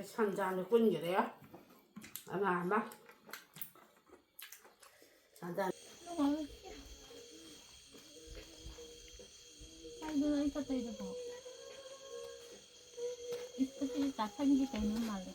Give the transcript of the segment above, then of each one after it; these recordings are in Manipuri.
산장을 꾼기래요. 아마 산장. 이거 있었다 이거 봐. 이것이 다 생기 되는 말이야.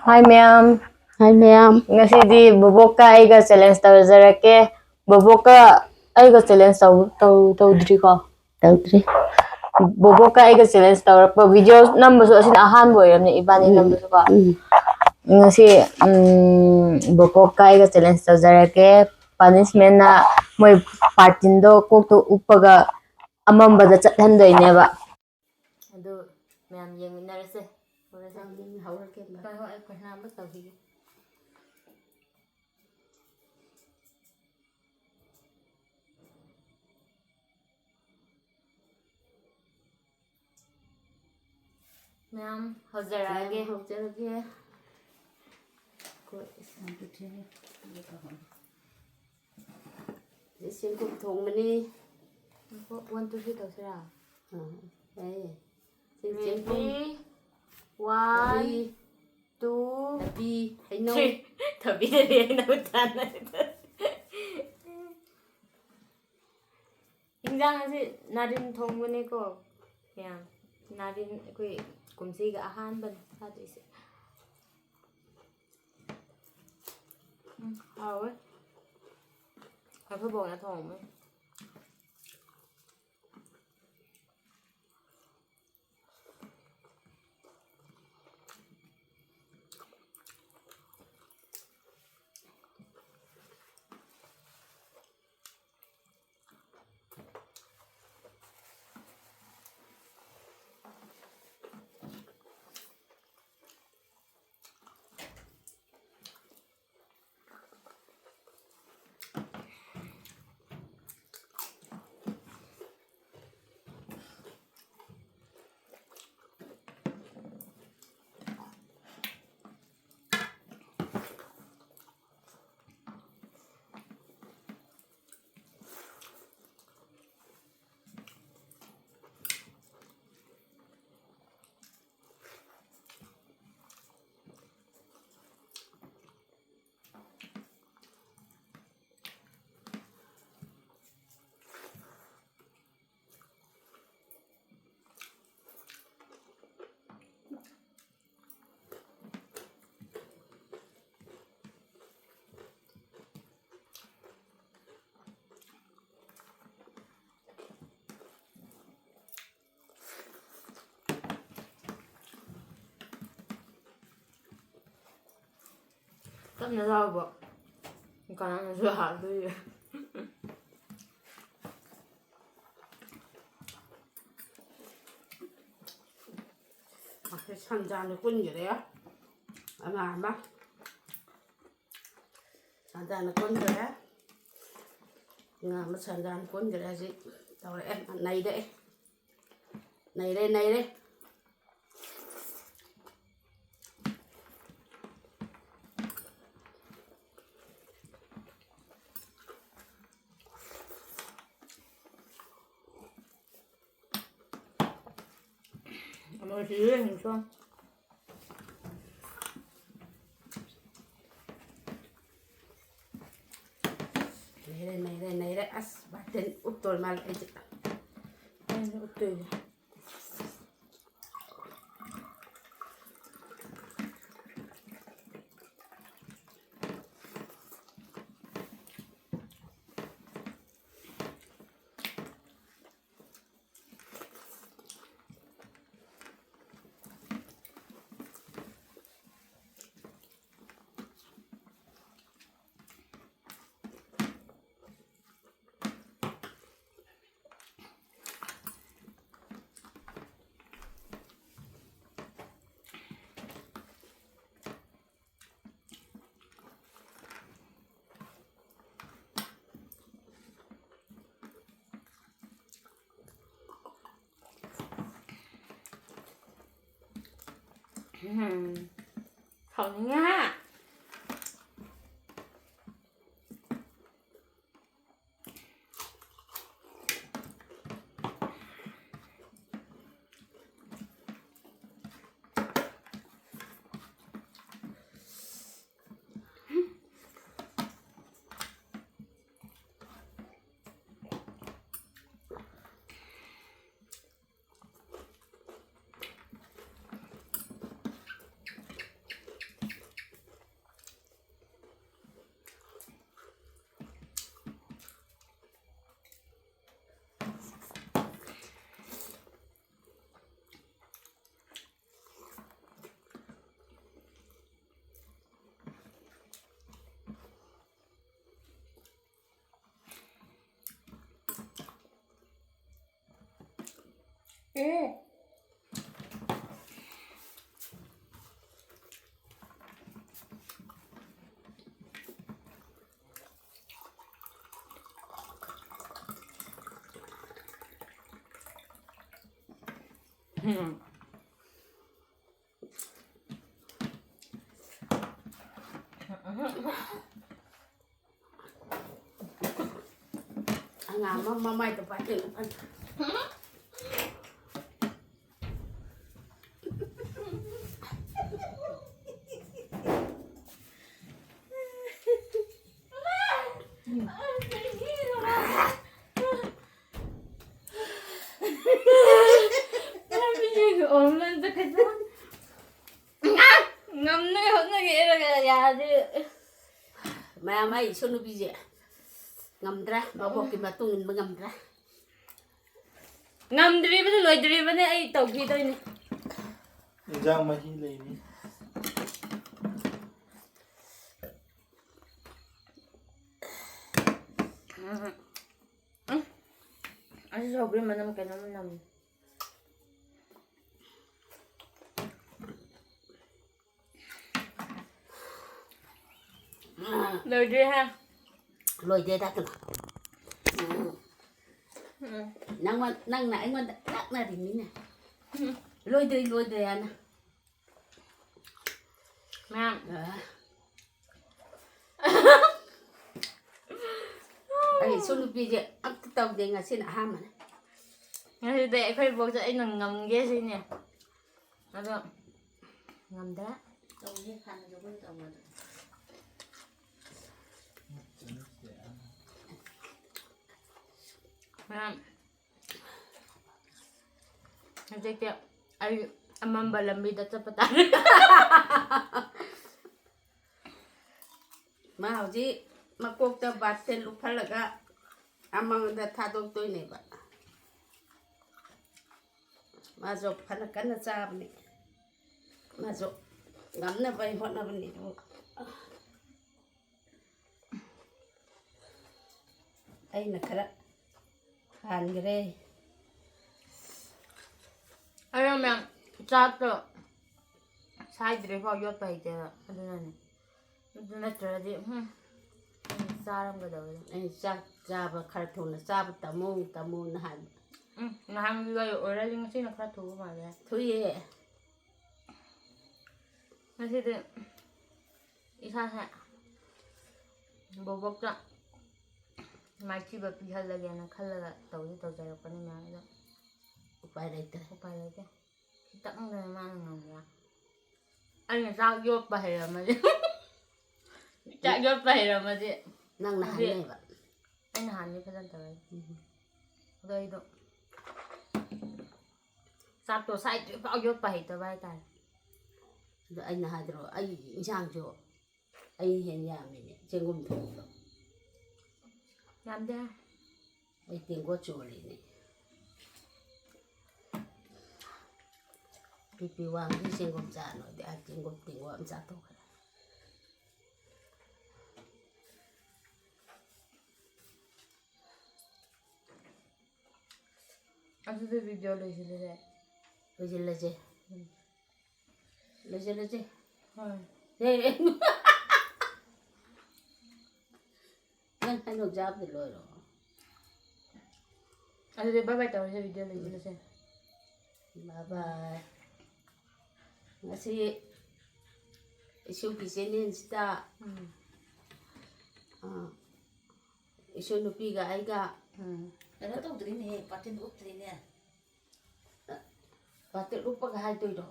Hi ma'am. Hi ma'am. Ngasidi boboka aiga challenge tawjarake. Boboka aiga challenge tawdri ko. Tawdri. Boboka aiga challenge tawrapa video number so asin ahan boyamne ibani number so ko. Ngasi boboka aiga challenge tawjarake. Punishment na moi partindo kokto upaga amambada chathandoineba. Adu ma'am yeminarase. Ma'am, hojjarage. Xin cùng thùng mình đi. 1 2 3 tawsira. Đây. Ready? 1 2 Đi. Hãy nấu. 3. Twbiyu namdana. 인장은 나린 통분이고 그냥 나린 그 곰새가 한번 사도 있어. 왜? 가서 먹나 더 오면. Tắm nó rau bộ. Còn ăn rửa hạt thôi. 산장을 꾼기래요. 아마 산장을 꾼기래. 산장을 꾼기래지. Tao em ăn này đấy. Này đây. Mọi thứ hình xuân. Này đấy. As batin utol mal aja. Utol. không nha. Ang mamay to pa din. Ổn tất cả luôn. Ngâm nó không có nghĩa là già chứ. Mayam ay sunu bije. Ngamdra, mabok kimatungin mangamdra. Ngâm đi bên lối đi bên này tàu gì đây này. Giang mà hi lấy đi. Anh sao bên mà nằm cái nó nằm. Lôi đi ha. Lôi đi đã kena. Nang na ingon tak na rin niya. Lôi đi ana. Mẹ. Ay sunu bije ang tawag din nga sina haman. Ngay để khơi buộc cho anh ngầm ghê gì nè. Nó được. Ngầm đá. Tawag niya kana jogon tawag. Mẹ. Nanti kayak ay amam balam bida cepetan. Ma ji makok ta batten lu phalaga amang da thadok toy ne ba. Ma jo phalakan na chab ne. Ma jo ngamna bai hotna bani do. Ai na khara hangre. Ayun mẹ. Chato. Side rip vào vô bày chứ. Anh này. Nó trở đi. Sao làm cái đầu Ai chab khara thona chab tamu na han. Nó ham gây ở đây nhưng xin là khá thú mà đấy. Thuye. Nó thì thì ít ha hả. Bố bốc đó. Mai chỉ bật đi hơn là nó khá là tàu dài ở con này đó. Upay later. Upay đấy chứ. Tặng người mà ngầm ra. Anh là sao vô bày rồi mà chứ. Chạy vô bày rồi mà chứ. Nang na han ne ba. Anh là hàn như cái dân tới. Đây đó. Sao tổ sai vào vô bày tới vai tài. Rồi anh na hadro ai insang jo. Ai hen ya me jengum tho. Làm ra. Ai tiếng có chỗ này. Pipi wang di jengum cha no de ai jengum tiếng wa cha to. Anh sẽ video lấy gì đấy. Leje. Thôi. Hey. Nang ano job de lo. Anh sẽ bye bye tao sẽ video lấy gì đấy. Bye bye. ngasi isugi channel-sida isu nupiga aiga Kaya tawdrine, patin uttrine. batik lupa ka haitoido.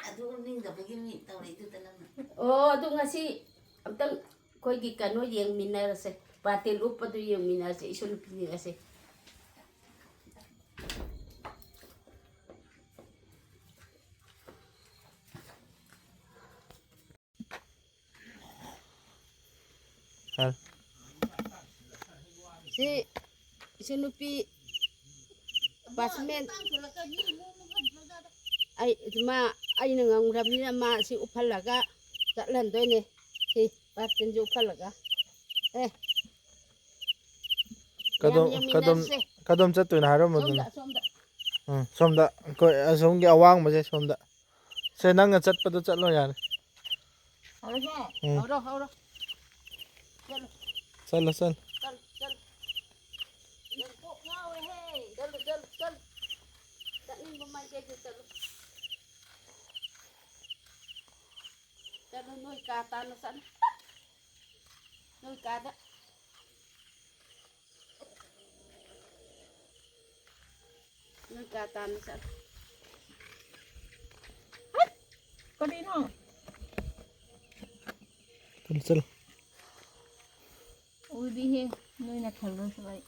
Adu ningdabagi mi tawra itu tanam. Oh, adu ngasi amtang koy gi kano yang minarase batik lupa tu yang minarase isu nupi ngasi. Hal. Si isu nupi basmen ai ma ai nang rabni ma si uphalaga tatlan doine si batin ju uphalaga kadom chatuna haro madun. somda Somda ko asomgi awang ma se somda. Se nang chatpadu chatlo yar. horo horo Chalo chal. chal yang kok ngawe hey chal tak ning bumai ke chal chal noi kata na san noi kata na san Có đi không? Chal. Ui đi he, nơi là thằng luôn vậy.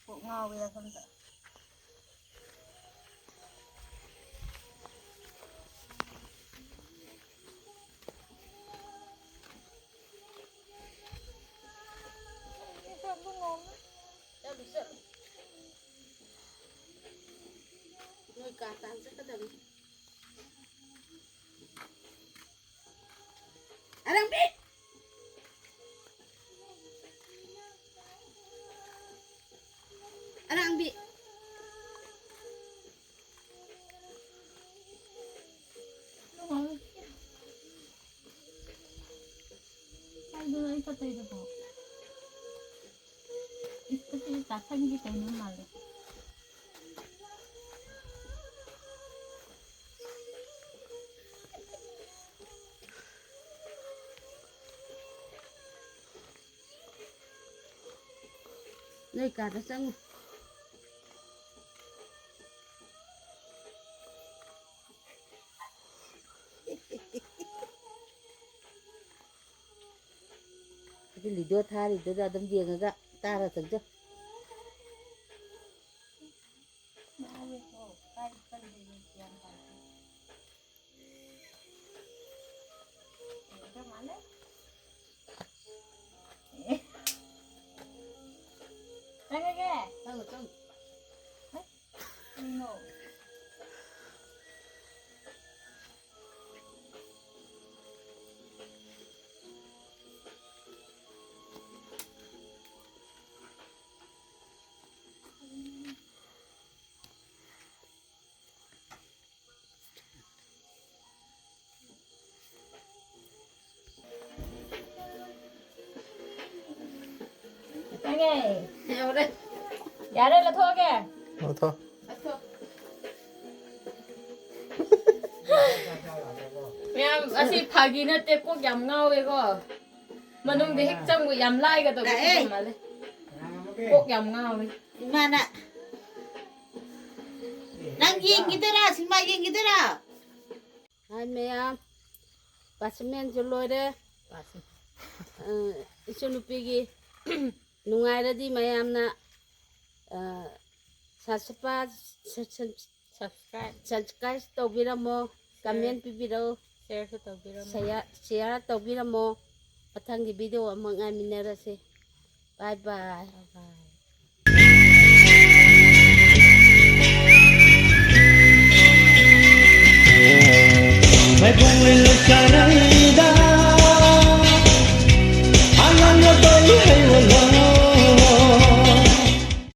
Bộ ngao bây giờ không sợ. noi kata sa kadang arang bi arang bi Ay, doon ay patay na po. Ito kasi tasan kita yung mali. noi kata sang cái lido tha lido ra đâm giềng ra ta là từng chứ Maaari po, kahit pag-ibig yan pa. Ito mali. Tagage! tao No. Tagage! theo đây Dạ đây là thua kìa. Thôi. Ma'am, asi pagina te 꼭 얌가오 이거. 만ungde 핵정고 얌라이가 더 무슨 말래? 꼭 얌가오. Mana? Nang yeng gidera, sima yeng gidera. hai Mayam basmen cho lôi đấy isu nupi gi nungairadi Mayam na subscribe tawbiramo comment pibiro share tawbiramo mathanggi video amang aminarase bye bye